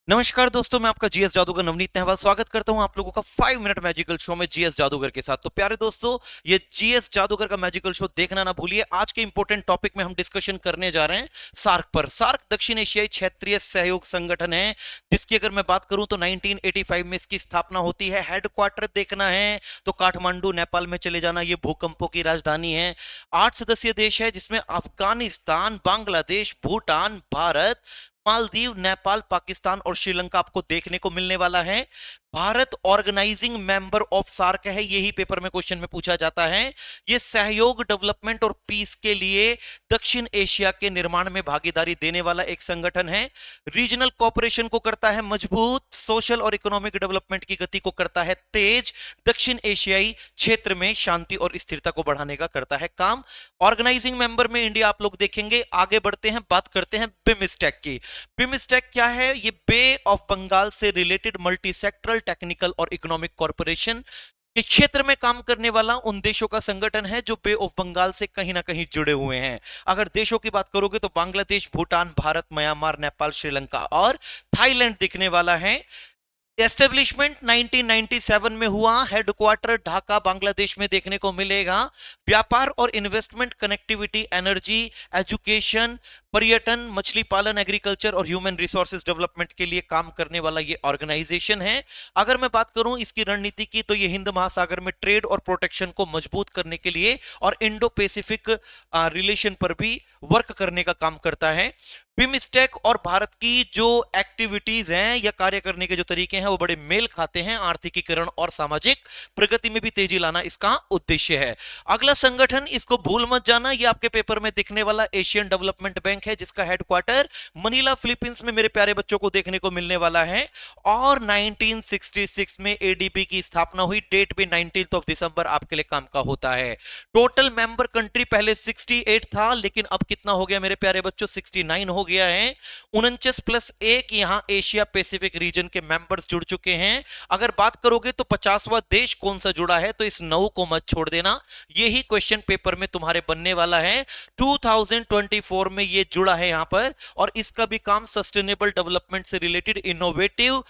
नमस्कार दोस्तों, मैं आपका जीएस जादूगर नवनीत नेहवाल स्वागत करता हूं आप लोगों का 5 मिनट मैजिकल शो में जीएस जादूगर के साथ। तो प्यारे दोस्तों, ये जीएस जादूगर का मैजिकल शो देखना ना भूलिए। आज के इंपॉर्टेंट टॉपिक में हम डिस्कशन करने जा रहे हैं सार्क पर। सार्क दक्षिण एशियाई क्षेत्रीय सहयोग संगठन है, जिसकी अगर मैं बात करूं तो 1985 में इसकी स्थापना होती है। हेडक्वार्टर देखना है तो काठमांडू नेपाल में चले जाना, ये भूकंपों की राजधानी है। 8 सदस्यीय देश है, जिसमें अफगानिस्तान, बांग्लादेश, भूटान, भारत, मालदीव, नेपाल, पाकिस्तान और श्रीलंका आपको देखने को मिलने वाला है। Bharat organizing member of SAARC है, यही पेपर में क्वेश्चन में पूछा जाता है। यह सहयोग, डेवलपमेंट और पीस के लिए दक्षिण एशिया के निर्माण में भागीदारी देने वाला एक संगठन है। रीजनल कोऑपरेशन को करता है मजबूत, सोशल और इकोनॉमिक डेवलपमेंट की गति को करता है तेज, दक्षिण एशियाई क्षेत्र में शांति और स्थिरता को बढ़ाने का करता है काम। ऑर्गेनाइजिंग मेंबर में इंडिया आप लोग देखेंगे। आगे बढ़ते हैं, बात करते हैं बिमस्टेक की। बिमस्टेक क्या है? ये बे ऑफ बंगाल से रिलेटेड मल्टी सेक्टरल टेक्निकल और इकोनॉमिक कॉरपोरेशन के क्षेत्र में काम करने वाला उन देशों का संगठन है जो बे ऑफ बंगाल से कहीं ना कहीं जुड़े हुए हैं। अगर देशों की बात करोगे तो बांग्लादेश, भूटान, भारत, म्यांमार, नेपाल, श्रीलंका और थाईलैंड दिखने वाला है। एस्टेब्लिशमेंट 1997 में हुआ। हेडक्वार्टर ढाका बांग्लादेश में देखने को मिलेगा। व्यापार और इन्वेस्टमेंट, कनेक्टिविटी, एनर्जी, एजुकेशन, पर्यटन, मछली पालन, एग्रीकल्चर और ह्यूमन रिसोर्सेज डेवलपमेंट के लिए काम करने वाला ये ऑर्गेनाइजेशन है। अगर मैं बात करूं इसकी रणनीति की तो ये हिंद महासागर में ट्रेड और प्रोटेक्शन को मजबूत करने के लिए और इंडो पैसिफिक रिलेशन पर भी वर्क करने का काम करता है। बिमस्टेक और भारत की जो एक्टिविटीज हैं या कार्य करने के जो तरीके हैं वो बड़े मेल खाते हैं। आर्थिकीकरण और सामाजिक प्रगति में भी तेजी लाना इसका उद्देश्य है। अगला संगठन, इसको भूल मत जाना, ये आपके पेपर में दिखने वाला एशियन डेवलपमेंट बैंक है, जिसका हेडक्वार्टर मनीला फिलीपींस में मेरे प्यारे बच्चों को देखने को मिलने वाला है। और 1966 में एडीबी की स्थापना हुई। डेट भी 19 दिसंबर आपके लिए काम का होता है। टोटल मेंबर कंट्री पहले 68 था, लेकिन अब कितना हो गया मेरे प्यारे बच्चों? 69 हो गया है। 49 प्लस 1 यहां एशिया पैसिफिक रीजन के मेंबर्स जुड़ चुके हैं। अगर बात करोगे तो 50वां देश कौन सा जुड़ा है, तो इस 9 को मत छोड़ देना, यही क्वेश्चन पेपर में तुम्हारे बनने वाला है। 2024 में ये जुड़ा है यहां पर, और इसका भी काम सस्टेनेबल डेवलपमेंट से रिलेटेड इनोवेटिव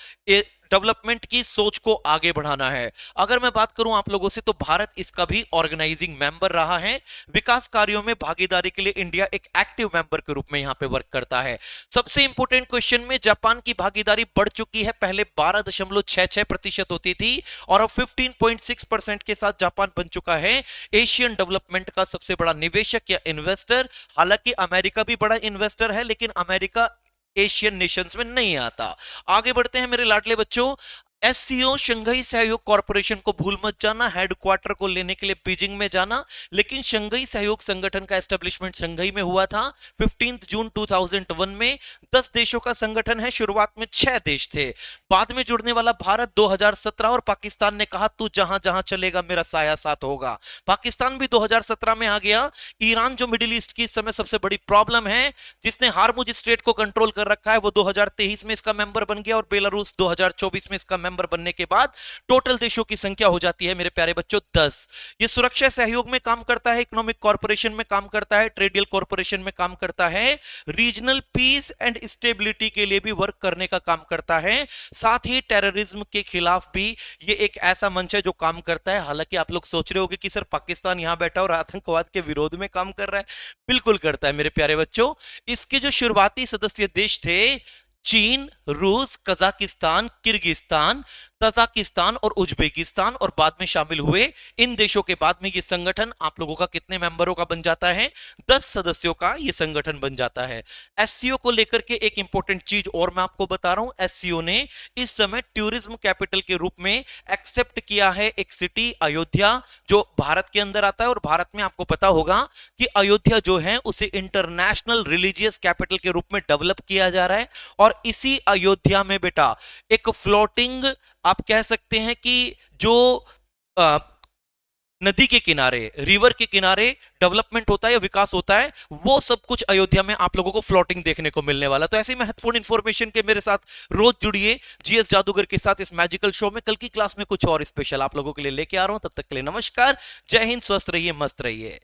डेवलपमेंट की सोच को आगे बढ़ाना है। अगर मैं बात करूं आप लोगों से तो भारत इसका भी ऑर्गेनाइजिंग मेंबर रहा है। विकास कार्यों में भागीदारी के लिए इंडिया एक एक्टिव मेंबर के रूप में यहां पे वर्क करता है। सबसे इंपॉर्टेंट क्वेश्चन में जापान की भागीदारी बढ़ चुकी है। पहले 12.66% होती थी और अब 15.6% के साथ जापान बन चुका है एशियन डेवलपमेंट का सबसे बड़ा निवेशक या इन्वेस्टर। हालांकि अमेरिका भी बड़ा इन्वेस्टर है, लेकिन अमेरिका एशियन नेशंस में नहीं आता। आगे बढ़ते हैं मेरे लाडले बच्चों। एससीओ, शंघाई सहयोग कॉरपोरेशन को भूल मत जाना। हेडक्वार्टर को लेने के लिए बीजिंग में जाना, लेकिन शंघाई सहयोग संगठन का एस्टेब्लिशमेंट शंघाई में हुआ था 15 जून 2001 में। 10 देशों का संगठन है। शुरुआत में 6 देश थे, बाद में जुड़ने वाला भारत 2017, और पाकिस्तान ने कहा तू जहां जहां चलेगा मेरा साया साथ होगा। पाकिस्तान भी 2017 में आ गया। ईरान जो मिडिल ईस्ट की इस समय सबसे बड़ी प्रॉब्लम है, जिसने हार्मुज स्ट्रेट को कंट्रोल कर रखा है, वो 2023 में इसका मेंबर बन गया, और बेलारूस 2024 में इसका मेंबर बनने के बाद टोटल देशों की संख्या हो जाती है मेरे प्यारे बच्चों 10। ये सुरक्षा सहयोग में काम करता है, इकोनॉमिक कॉर्पोरेशन में काम करता है, ट्रेड डील कॉर्पोरेशन में काम करता है, रीजनल पीस एंड स्टेबिलिटी के लिए भी वर्क करने का काम करता है। साथ ही टेररिज्म के खिलाफ भी ये एक ऐसा मंच है जो काम करता है। हालांकि आप लोग सोच रहे होंगे कि सर पाकिस्तान यहां बैठा और आतंकवाद के विरोध में काम कर रहा है। बिल्कुल करता है मेरे प्यारे बच्चों। इसके जो शुरुआती सदस्य देश थे, चीन, रूस, कजाकिस्तान, किर्गिस्तान, तजाकिस्तान और उज्बेकिस्तान, और बाद में शामिल हुए। इन देशों के बाद में ये संगठन आप लोगों का कितने मेंबरों का बन जाता है? 10 सदस्यों का ये संगठन बन जाता है। एससीओ को लेकर के एक इंपॉर्टेंट चीज और मैं आपको बता रहा हूं। एससीओ ने इस समय टूरिज्म कैपिटल के रूप में एक्सेप्ट किया है एक सिटी अयोध्या, जो भारत के अंदर आता है। और भारत में आपको पता होगा कि अयोध्या जो है उसे इंटरनेशनल रिलीजियस कैपिटल के रूप में डेवलप किया जा रहा है। और इसी अयोध्या में बेटा एक फ्लोटिंग, आप कह सकते हैं कि जो नदी के किनारे, रिवर के किनारे डेवलपमेंट होता है या विकास होता है, वो सब कुछ अयोध्या में आप लोगों को फ्लोटिंग देखने को मिलने वाला। तो ऐसी महत्वपूर्ण इंफॉर्मेशन के मेरे साथ रोज जुड़िए जीएस जादूगर के साथ इस मैजिकल शो में। कल की क्लास में कुछ और स्पेशल आप लोगों के लिए लेके आ रहा हूं। तब तक के लिए नमस्कार, जय हिंद, स्वस्थ रहिए, मस्त रहिए।